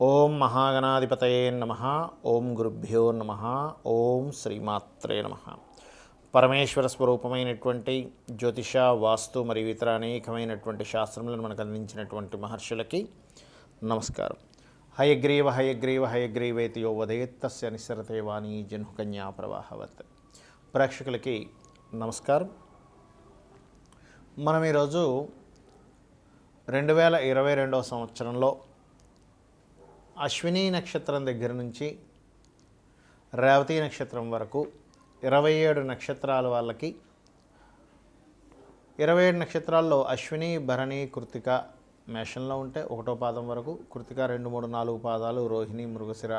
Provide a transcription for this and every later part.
ఓం మహాగణాధిపతయే నమః. ఓం గురుభ్యో నమః. ఓం శ్రీమాత్రే నమః. పరమేశ్వర స్వరూపమైనటువంటి జ్యోతిష, వాస్తు మరియు ఇతర అనేకమైనటువంటి శాస్త్రములను మనకు అందించినటువంటి మహర్షులకి నమస్కారం. హయగ్రీవ హయగ్రీవ హయగ్రీవేతి యో వదేత్తస్య నిస్సరతే వాణి జన్హుకన్యా ప్రవాహవత్. ప్రేక్షకులకి నమస్కారం. మనం ఈరోజు 2022 సంవత్సరంలో అశ్విని నక్షత్రం దగ్గర నుంచి రేవతి నక్షత్రం వరకు 27 నక్షత్రాల వాళ్ళకి 27 నక్షత్రాల్లో అశ్విని, భరణి, కృతిక మేషంలో ఉంటే 1వ పాదం వరకు, కృతిక 2, 3, 4 పాదాలు, రోహిణి, మృగశిర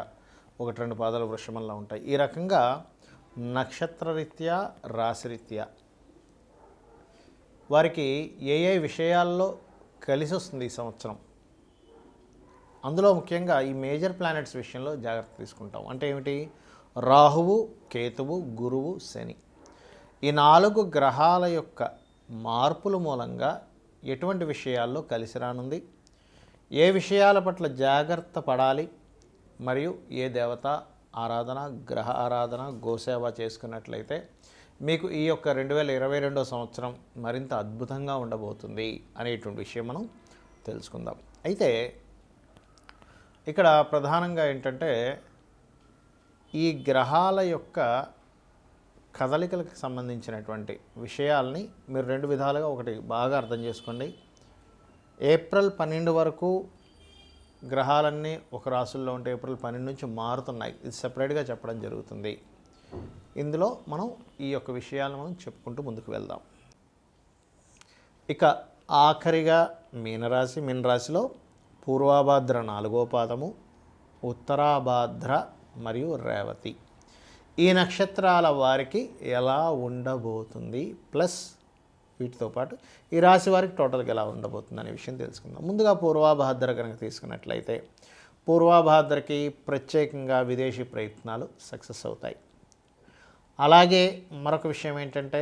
1, 2 పాదాలు వృషభంలో ఉంటాయి. ఈ రకంగా నక్షత్రరీత్యా, రాశిరీత్యా వారికి ఏ విషయాల్లో కలిసి వస్తుంది ఈ సంవత్సరం, అందులో ముఖ్యంగా ఈ మేజర్ ప్లానెట్స్ విషయంలో జాగ్రత్త తీసుకుంటాం. అంటే ఏమిటి? రాహువు, కేతువు, గురువు, శని, ఈ 4 గ్రహాల యొక్క మార్పుల మూలంగా ఎటువంటి విషయాల్లో కలిసి రానుంది, ఏ విషయాల పట్ల జాగ్రత్త పడాలి, మరియు ఏ దేవత ఆరాధన, గ్రహ ఆరాధన, గోసేవ చేసుకున్నట్లయితే మీకు ఈ యొక్క 2022 సంవత్సరం మరింత అద్భుతంగా ఉండబోతుంది అనేటువంటి విషయం మనం తెలుసుకుందాం. అయితే ఇక్కడ ప్రధానంగా ఏంటంటే ఈ గ్రహాల యొక్క కదలికలకు సంబంధించినటువంటి విషయాల్ని మీరు 2 విధాలుగా ఒకటి బాగా అర్థం చేసుకోండి. ఏప్రిల్ 12 వరకు గ్రహాలన్నీ ఒక రాశుల్లో ఉంటే ఏప్రిల్ 12 నుంచి మారుతున్నాయి. ఇది సెపరేట్గా చెప్పడం జరుగుతుంది. ఇందులో మనం ఈ యొక్క విషయాలను మనం చెప్పుకుంటూ ముందుకు వెళ్దాం. ఇక ఆఖరిగా మీనరాశిలో పూర్వాభాద్ర 4వ పాదము, ఉత్తరాభాద్ర మరియు రేవతి, ఈ నక్షత్రాల వారికి ఎలా ఉండబోతుంది, ప్లస్ వీటితో పాటు ఈ రాశి వారికి టోటల్గా ఎలా ఉండబోతుంది అనే విషయం తెలుసుకుందాం. ముందుగా పూర్వాభాద్ర కనుక తీసుకున్నట్లయితే పూర్వాభాద్రకి ప్రత్యేకంగా విదేశీ ప్రయత్నాలు సక్సెస్ అవుతాయి. అలాగే మరొక విషయం ఏంటంటే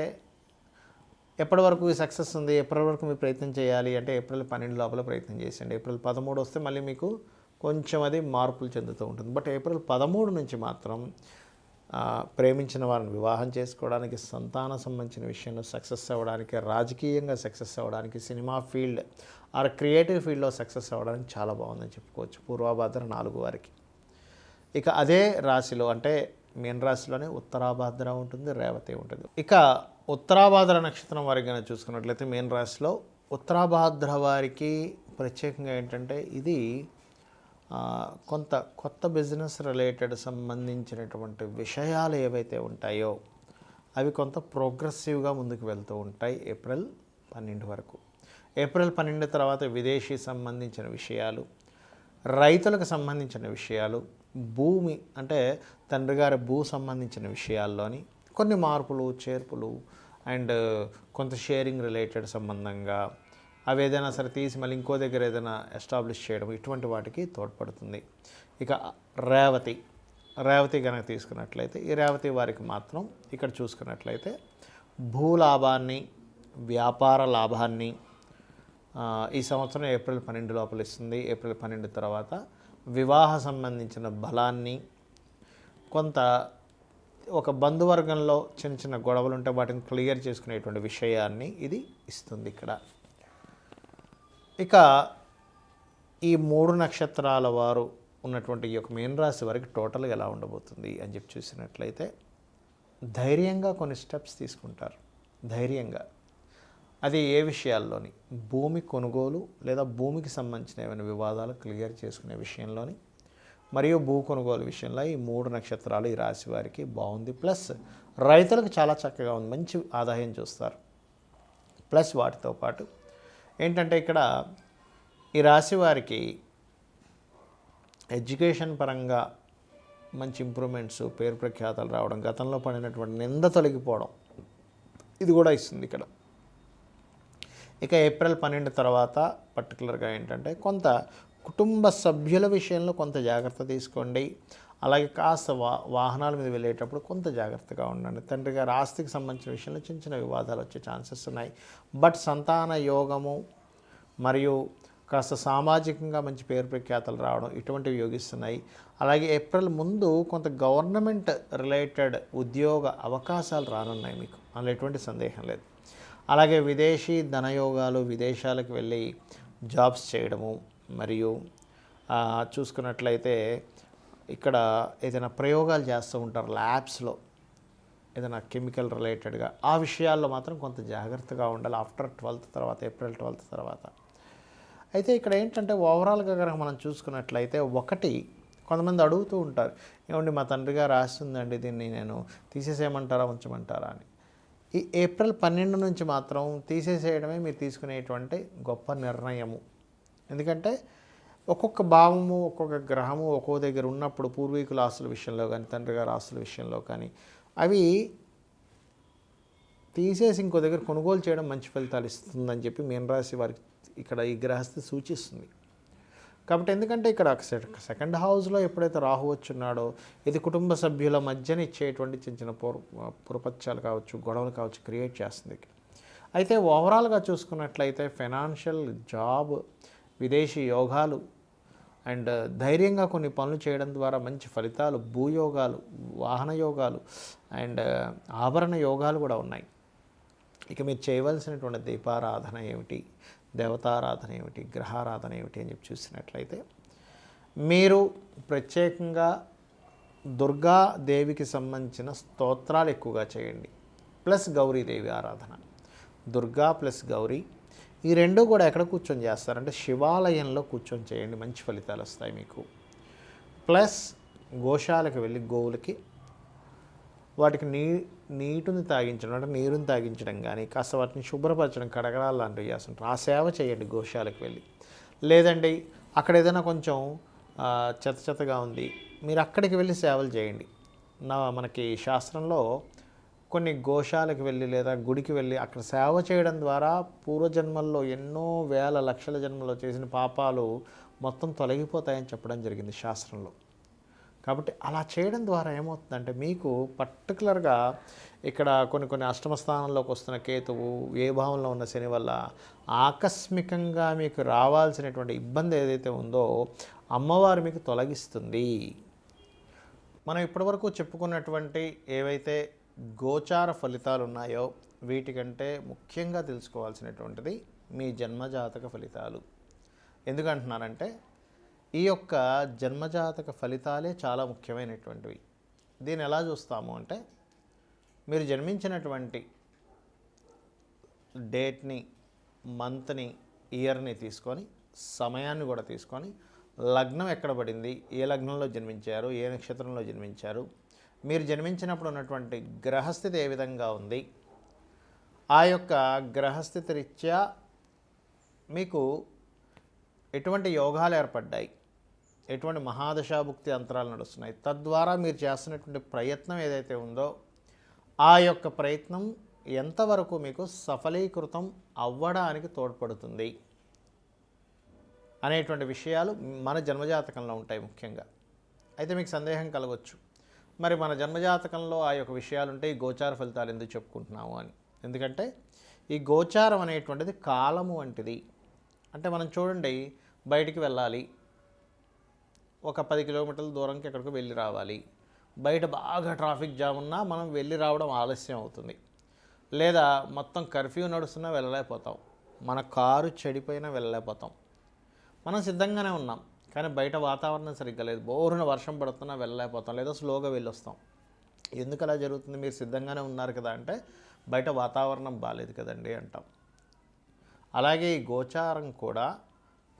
ఎప్పటి వరకు ఈ సక్సెస్ ఉంది, ఎప్పటి వరకు మీరు ప్రయత్నం చేయాలి అంటే ఏప్రిల్ 12 లోపల ప్రయత్నం చేయండి. ఏప్రిల్ 13 వస్తే మళ్ళీ మీకు కొంచెం అది మార్పులు చెందుతూ ఉంటుంది. బట్ ఏప్రిల్ 13 నుంచి మాత్రం ప్రేమించిన వారిని వివాహం చేసుకోవడానికి, సంతాన సంబంధించిన విషయంలో సక్సెస్ అవ్వడానికి, రాజకీయంగా సక్సెస్ అవ్వడానికి, సినిమా ఫీల్డ్ ఆర్ క్రియేటివ్ ఫీల్డ్లో సక్సెస్ అవ్వడానికి చాలా బాగుందని చెప్పుకోవచ్చు పూర్వాభాద్ర 4 వారికి. ఇక అదే రాశిలో అంటే మీన రాశిలోనే ఉత్తరాభాద్ర ఉంటుంది, రేవతి ఉంటుంది. ఇక ఉత్తరాభాద్ర నక్షత్రం వారికి కనుక చూసుకున్నట్లయితే మీన రాశిలో ఉత్తరాభాద్ర వారికి ప్రత్యేకంగా ఏంటంటే ఇది కొంత కొత్త బిజినెస్ రిలేటెడ్ సంబంధించినటువంటి విషయాలు ఏవైతే ఉంటాయో అవి కొంత ప్రోగ్రెసివ్గా ముందుకు వెళ్తూ ఉంటాయి ఏప్రిల్ 12 వరకు. ఏప్రిల్ 12 తర్వాత విదేశీ సంబంధించిన విషయాలు, రైతులకు సంబంధించిన విషయాలు, భూమి అంటే తండ్రి గారి భూ సంబంధించిన విషయాల్లోని కొన్ని మార్పులు, చేర్పులు అండ్ కొంత షేరింగ్ రిలేటెడ్ సంబంధంగా అవి ఏదైనా సరే తీసి మళ్ళీ ఇంకో దగ్గర ఏదైనా ఎస్టాబ్లిష్ చేయడం, ఇటువంటి వాటికి తోడ్పడుతుంది. ఇక రేవతి కనుక తీసుకున్నట్లయితే ఈ రేవతి వారికి మాత్రం ఇక్కడ చూసుకున్నట్లయితే భూలాభాన్ని, వ్యాపార లాభాన్ని ఈ సంవత్సరం ఏప్రిల్ 12 లోపల ఇస్తుంది. ఏప్రిల్ 12 తర్వాత వివాహ సంబంధించిన బలాన్ని, కొంత ఒక బంధువర్గంలో చిన్న చిన్న గొడవలు ఉంటే వాటిని క్లియర్ చేసుకునేటువంటి విషయాన్ని ఇది ఇస్తుంది ఇక్కడ. ఇక ఈ 3 నక్షత్రాల వారు ఉన్నటువంటి ఈ యొక్క మీన రాశి వారికి టోటల్గా ఎలా ఉండబోతుంది అని చెప్పి చూసినట్లయితే ధైర్యంగా కొన్ని స్టెప్స్ తీసుకుంటారు. ధైర్యంగా అది ఏ విషయాల్లోని, భూమి కొనుగోలు లేదా భూమికి సంబంధించిన ఏమైనా వివాదాలు క్లియర్ చేసుకునే విషయంలోని, మరియు భూ కొనుగోలు విషయంలో ఈ 3 నక్షత్రాలు ఈ రాశి వారికి బాగుంది. ప్లస్ రైతులకు చాలా చక్కగా ఉంది, మంచి ఆదాయం చూస్తారు. ప్లస్ వాటితో పాటు ఏంటంటే ఇక్కడ ఈ రాశి వారికి ఎడ్యుకేషన్ పరంగా మంచి ఇంప్రూవ్మెంట్స్, పేరు ప్రఖ్యాతలు రావడం, గతంలో పడినటువంటి నింద తొలగిపోవడం, ఇది కూడా ఇస్తుంది ఇక్కడ. ఇక ఏప్రిల్ 12 తర్వాత పర్టికులర్గా ఏంటంటే కొంత కుటుంబ సభ్యుల విషయంలో కొంత జాగ్రత్త తీసుకోండి. అలాగే కాస్త వాహనాల మీద వెళ్ళేటప్పుడు కొంత జాగ్రత్తగా ఉండండి. తండ్రి గారి ఆస్తికి సంబంధించిన విషయంలో చిన్న చిన్న వివాదాలు వచ్చే ఛాన్సెస్ ఉన్నాయి. బట్ సంతాన యోగము మరియు కాస్త సామాజికంగా మంచి పేరు ప్రఖ్యాతలు రావడం ఇటువంటివి యోగిస్తున్నాయి. అలాగే ఏప్రిల్ ముందు కొంత గవర్నమెంట్ రిలేటెడ్ ఉద్యోగ అవకాశాలు రానున్నాయి మీకు, అందులో ఎటువంటి సందేహం లేదు. అలాగే విదేశీ ధనయోగాలు, విదేశాలకు వెళ్ళి జాబ్స్ చేయడము, మరియు చూసుకున్నట్లయితే ఇక్కడ ఏదైనా ప్రయోగాలు చేస్తూ ఉంటారు ల్యాబ్స్లో, ఏదైనా కెమికల్ రిలేటెడ్గా, ఆ విషయాల్లో మాత్రం కొంత జాగ్రత్తగా ఉండాలి ఆఫ్టర్ 12th తర్వాత, ఏప్రిల్ 12th తర్వాత. అయితే ఇక్కడ ఏంటంటే ఓవరాల్గా కనుక మనం చూసుకున్నట్లయితే, ఒకటి కొంతమంది అడుగుతూ ఉంటారు, ఏమండి మా తండ్రి గారు రాస్తుందండి, దీన్ని నేను తీసేసేయమంటారా ఉంచమంటారా అని. ఈ ఏప్రిల్ 12 నుంచి మాత్రం తీసేసేయడమే మీరు తీసుకునేటువంటి గొప్ప నిర్ణయము. ఎందుకంటే ఒక్కొక్క భావము, ఒక్కొక్క గ్రహము ఒక్కో దగ్గర ఉన్నప్పుడు పూర్వీకుల ఆస్తుల విషయంలో కానీ, తండ్రి గారి ఆస్తుల విషయంలో కానీ, అవి తీసేసి ఇంకో దగ్గర కొనుగోలు చేయడం మంచి ఫలితాలు ఇస్తుందని చెప్పి మీనరాశి వారికి ఇక్కడ ఈ గ్రహస్థితి సూచిస్తుంది. కాబట్టి ఎందుకంటే ఇక్కడ సెకండ్ హౌస్లో ఎప్పుడైతే రాహు వచ్చున్నాడో, ఇది కుటుంబ సభ్యుల మధ్యన ఇచ్చేటువంటి చిన్న చిన్న పురపత్యాలు కావచ్చు, గొడవలు కావచ్చు క్రియేట్ చేస్తుంది. అయితే ఓవరాల్గా చూసుకున్నట్లయితే ఫైనాన్షియల్, జాబ్, విదేశీ యోగాలు అండ్ ధైర్యంగా కొన్ని పనులు చేయడం ద్వారా మంచి ఫలితాలు, భూయోగాలు, వాహన యోగాలు అండ్ ఆభరణ యోగాలు కూడా ఉన్నాయి. ఇక మీరు చేయవలసినటువంటి దీపారాధన ఏమిటి, దేవతారాధన ఏమిటి, గ్రహారాధన ఏమిటి అని చెప్పి చూసినట్లయితే, మీరు ప్రత్యేకంగా దుర్గాదేవికి సంబంధించిన స్తోత్రాలు ఎక్కువగా చేయండి, ప్లస్ గౌరీదేవి ఆరాధన. దుర్గా ప్లస్ గౌరీ, ఈ రెండు కూడా ఎక్కడ కూర్చొని చేస్తారంటే శివాలయంలో కూర్చొని చేయండి, మంచి ఫలితాలు వస్తాయి మీకు. ప్లస్ గోశాలకు వెళ్ళి గోవులకి వాటికి నీటిని తాగించడం, అంటే నీరుని తాగించడం కానీ, కాస్త వాటిని శుభ్రపరచడం, కడగడాలు లాంటివి చేస్తుంటారు, ఆ సేవ చేయండి గోశాలకు వెళ్ళి. లేదండి అక్కడ ఏదైనా కొంచెం చెత్తగా ఉంది, మీరు అక్కడికి వెళ్ళి సేవలు చేయండి. మనకి శాస్త్రంలో కొన్ని గోశాలకు వెళ్ళి లేదా గుడికి వెళ్ళి అక్కడ సేవ చేయడం ద్వారా పూర్వజన్మల్లో ఎన్నో వేల లక్షల జన్మల్లో చేసిన పాపాలు మొత్తం తొలగిపోతాయని చెప్పడం జరిగింది శాస్త్రంలో. కాబట్టి అలా చేయడం ద్వారా ఏమవుతుందంటే, మీకు పర్టికులర్గా ఇక్కడ కొన్ని అష్టమ స్థానంలోకి వస్తున్న కేతువు, ఏ భావంలో ఉన్న శని వల్ల ఆకస్మికంగా మీకు రావాల్సినటువంటి ఇబ్బంది ఏదైతే ఉందో అమ్మవారు మీకు తొలగిస్తుంది. మనం ఇప్పటివరకు చెప్పుకున్నటువంటి ఏవైతే గోచార ఫలితాలు ఉన్నాయో వీటికంటే ముఖ్యంగా తెలుసుకోవాల్సినటువంటిది మీ జన్మజాతక ఫలితాలు. ఎందుకంటున్నానంటే ఈ యొక్క జన్మజాతక ఫలితాలే చాలా ముఖ్యమైనటువంటివి. దీన్ని ఎలా చూస్తాము అంటే, మీరు జన్మించినటువంటి డేట్ని, మంత్ని, ఇయర్ని తీసుకొని, సమయాన్ని కూడా తీసుకొని, లగ్నం ఎక్కడ పడింది, ఏ లగ్నంలో జన్మించారు, ఏ నక్షత్రంలో జన్మించారు, మీరు జన్మించినప్పుడు ఉన్నటువంటి గ్రహస్థితి ఏ విధంగా ఉంది, ఆ యొక్క గ్రహస్థితి రీత్యా మీకు ఎటువంటి యోగాలు ఏర్పడ్డాయి, ఎటువంటి మహాదశాభుక్తి అంతరాలు నడుస్తున్నాయి, తద్వారా మీరు చేస్తున్నటువంటి ప్రయత్నం ఏదైతే ఉందో ఆ యొక్క ప్రయత్నం ఎంతవరకు మీకు సఫలీకృతం అవ్వడానికి తోడ్పడుతుంది అనేటువంటి విషయాలు మన జన్మజాతకంలో ఉంటాయి ముఖ్యంగా. అయితే మీకు సందేహం కలగవచ్చు, మరి మన జన్మజాతకంలో ఆ యొక్క విషయాలు ఉంటే ఈ గోచార ఫలితాలు ఎందుకు చెప్పుకుంటున్నాము అని. ఎందుకంటే ఈ గోచారం అనేటువంటిది కాలము వంటిది. అంటే మనం చూడండి, బయటికి వెళ్ళాలి, ఒక 10 కిలోమీటర్ల దూరంకి ఎక్కడికి వెళ్ళి రావాలి, బయట బాగా ట్రాఫిక్ జామ్ ఉన్నా మనం వెళ్ళి రావడం ఆలస్యం అవుతుంది, లేదా మొత్తం కర్ఫ్యూ నడుస్తున్నా వెళ్ళలేకపోతాం, మన కారు చెడిపోయినా వెళ్ళలేకపోతాం. మనం సిద్ధంగానే ఉన్నాం కానీ బయట వాతావరణం సరిగ్గా లేదు, బోరున వర్షం పడుతున్నా వెళ్ళలేకపోతాం, లేదా స్లోగా వెళ్ళొస్తాం. ఎందుకు అలా జరుగుతుంది? మీరు సిద్ధంగానే ఉన్నారు కదా అంటే, బయట వాతావరణం బాగాలేదు కదండి అంటాం. అలాగే ఈ గోచారం కూడా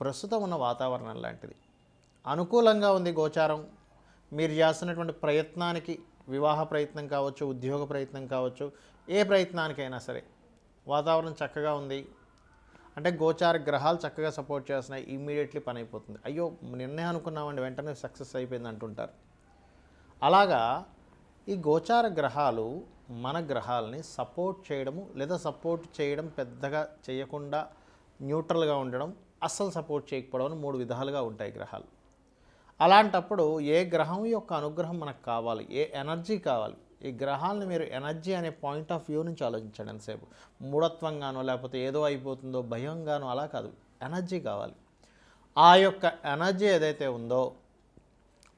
ప్రస్తుతం ఉన్న వాతావరణం లాంటిది. అనుకూలంగా ఉంది గోచారం, మీరు చేస్తున్నటువంటి ప్రయత్నానికి, వివాహ ప్రయత్నం కావచ్చు, ఉద్యోగ ప్రయత్నం కావచ్చు, ఏ ప్రయత్నానికైనా సరే వాతావరణం చక్కగా ఉంది అంటే గోచార గ్రహాలు చక్కగా సపోర్ట్ చేస్తున్నాయి, ఇమ్మీడియట్లీ పని అయిపోతుంది. అయ్యో నిన్నే అనుకున్నామండి వెంటనే సక్సెస్ అయిపోయింది అంటుంటారు. అలాగా ఈ గోచార గ్రహాలు మన గ్రహాలని సపోర్ట్ చేయడము, లేదా సపోర్ట్ చేయడం పెద్దగా చేయకుండా న్యూట్రల్గా ఉండడం, అస్సలు సపోర్ట్ చేయకపోవడం, 3 విధాలుగా ఉంటాయి గ్రహాలు. అలాంటప్పుడు ఏ గ్రహం యొక్క అనుగ్రహం మనకు కావాలి, ఏ ఎనర్జీ కావాలి, ఈ గ్రహాలను మీరు ఎనర్జీ అనే పాయింట్ ఆఫ్ వ్యూ నుంచి ఆలోచించండి. ఎంతసేపు మూఢత్వంగానో లేకపోతే ఏదో అయిపోతుందో భయంగానో అలా కాదు, ఎనర్జీ కావాలి. ఆ యొక్క ఎనర్జీ ఏదైతే ఉందో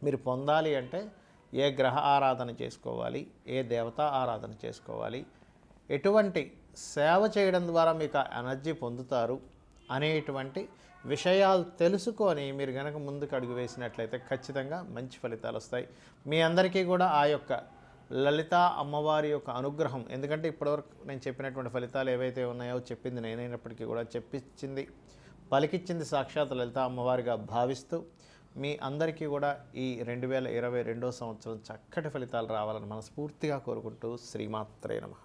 మీరు పొందాలి అంటే ఏ గ్రహ ఆరాధన చేసుకోవాలి, ఏ దేవతా ఆరాధన చేసుకోవాలి, ఎటువంటి సేవ చేయడం ద్వారా మీకు ఆ ఎనర్జీ పొందుతారు అనేటువంటి విషయాలు తెలుసుకొని మీరు కనుక ముందుకు అడుగు వేసినట్లయితే ఖచ్చితంగా మంచి ఫలితాలు వస్తాయి. మీ అందరికీ కూడా ఆ యొక్క లలిత అమ్మవారి యొక్క అనుగ్రహం, ఎందుకంటే ఇప్పటివరకు నేను చెప్పినటువంటి ఫలితాలు ఏవైతే ఉన్నాయో చెప్పింది నేనైనప్పటికీ కూడా చెప్పించింది పలికిచ్చింది సాక్షాత్ లలిత అమ్మవారిగా భావిస్తూ మీ అందరికీ కూడా ఈ 2022 సంవత్సరం చక్కటి ఫలితాలు రావాలని మనస్ఫూర్తిగా కోరుకుంటూ శ్రీమాత్రే నమః.